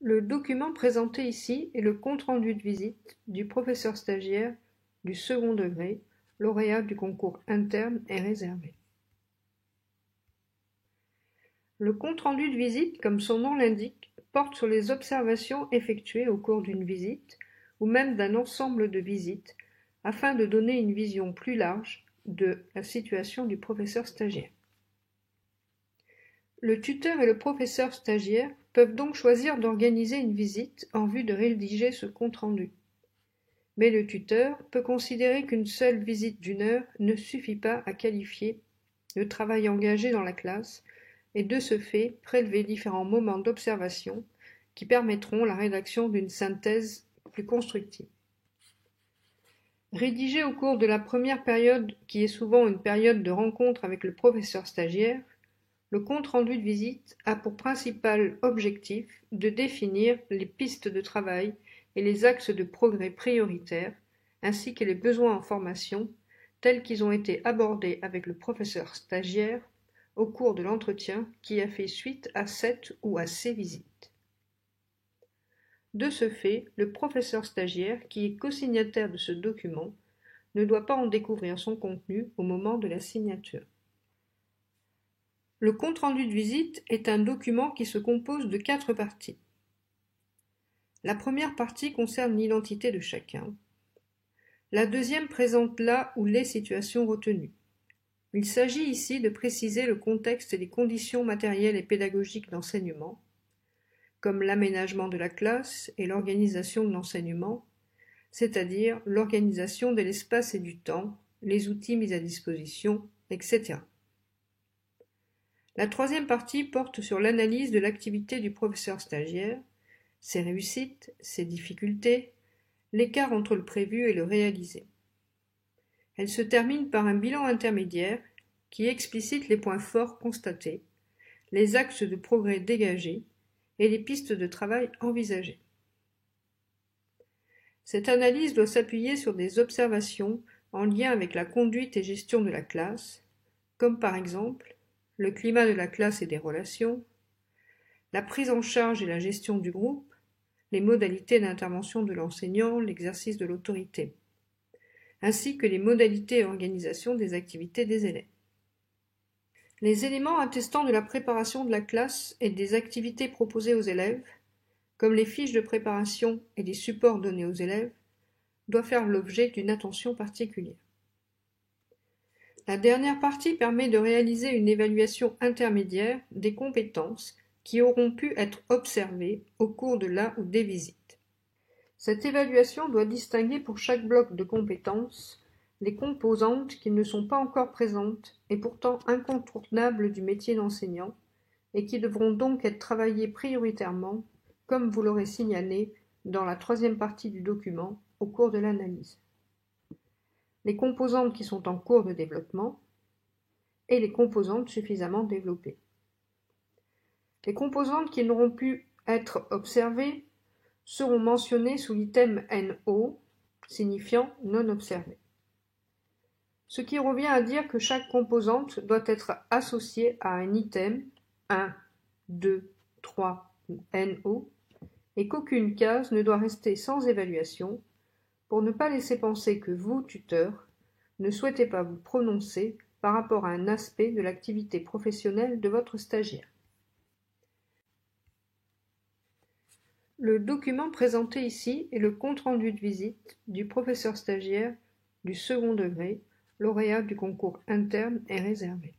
Le document présenté ici est le compte-rendu de visite du professeur stagiaire du second degré, lauréat du concours interne et réservé. Le compte-rendu de visite, comme son nom l'indique, porte sur les observations effectuées au cours d'une visite ou même d'un ensemble de visites afin de donner une vision plus large de la situation du professeur stagiaire. Le tuteur et le professeur stagiaire peuvent donc choisir d'organiser une visite en vue de rédiger ce compte-rendu. Mais le tuteur peut considérer qu'une seule visite d'une heure ne suffit pas à qualifier le travail engagé dans la classe et de ce fait prélever différents moments d'observation qui permettront la rédaction d'une synthèse plus constructive. Rédigé au cours de la première période, qui est souvent une période de rencontre avec le professeur stagiaire, le compte-rendu de visite a pour principal objectif de définir les pistes de travail et les axes de progrès prioritaires, ainsi que les besoins en formation, tels qu'ils ont été abordés avec le professeur stagiaire au cours de l'entretien qui a fait suite à cette ou à ces visites. De ce fait, le professeur stagiaire, qui est co-signataire de ce document, ne doit pas en découvrir son contenu au moment de la signature. Le compte-rendu de visite est un document qui se compose de 4 parties. La première partie concerne l'identité de chacun. La deuxième présente la ou les situations retenues. Il s'agit ici de préciser le contexte et les conditions matérielles et pédagogiques d'enseignement, comme l'aménagement de la classe et l'organisation de l'enseignement, c'est-à-dire l'organisation de l'espace et du temps, les outils mis à disposition, etc. La troisième partie porte sur l'analyse de l'activité du professeur stagiaire, ses réussites, ses difficultés, l'écart entre le prévu et le réalisé. Elle se termine par un bilan intermédiaire qui explicite les points forts constatés, les axes de progrès dégagés et les pistes de travail envisagées. Cette analyse doit s'appuyer sur des observations en lien avec la conduite et gestion de la classe, comme par exemple le climat de la classe et des relations, la prise en charge et la gestion du groupe, les modalités d'intervention de l'enseignant, l'exercice de l'autorité, ainsi que les modalités et organisation des activités des élèves. Les éléments attestant de la préparation de la classe et des activités proposées aux élèves, comme les fiches de préparation et les supports donnés aux élèves, doivent faire l'objet d'une attention particulière. La dernière partie permet de réaliser une évaluation intermédiaire des compétences qui auront pu être observées au cours de la ou des visites. Cette évaluation doit distinguer pour chaque bloc de compétences les composantes qui ne sont pas encore présentes et pourtant incontournables du métier d'enseignant et qui devront donc être travaillées prioritairement, comme vous l'aurez signalé dans la troisième partie du document au cours de l'analyse. Les composantes qui sont en cours de développement et les composantes suffisamment développées. Les composantes qui n'auront pu être observées seront mentionnées sous l'item NO, signifiant non observé. Ce qui revient à dire que chaque composante doit être associée à un item 1, 2, 3 ou NO et qu'aucune case ne doit rester sans évaluation pour ne pas laisser penser que vous, tuteur, ne souhaitez pas vous prononcer par rapport à un aspect de l'activité professionnelle de votre stagiaire. Le document présenté ici est le compte-rendu de visite du professeur stagiaire du second degré, lauréat du concours interne et réservé.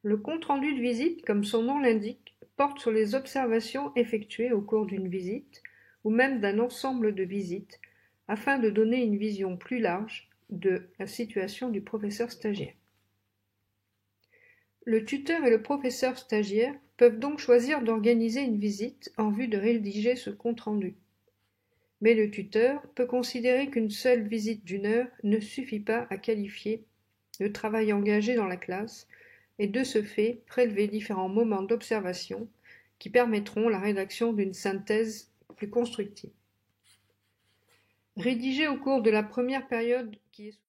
Le compte-rendu de visite, comme son nom l'indique, porte sur les observations effectuées au cours d'une visite ou même d'un ensemble de visites afin de donner une vision plus large de la situation du professeur stagiaire. Le tuteur et le professeur stagiaire peuvent donc choisir d'organiser une visite en vue de rédiger ce compte-rendu. Mais le tuteur peut considérer qu'une seule visite d'une heure ne suffit pas à qualifier le travail engagé dans la classe et de ce fait prélever différents moments d'observation qui permettront la rédaction d'une synthèse plus constructive. Rédigé au cours de la première période qui est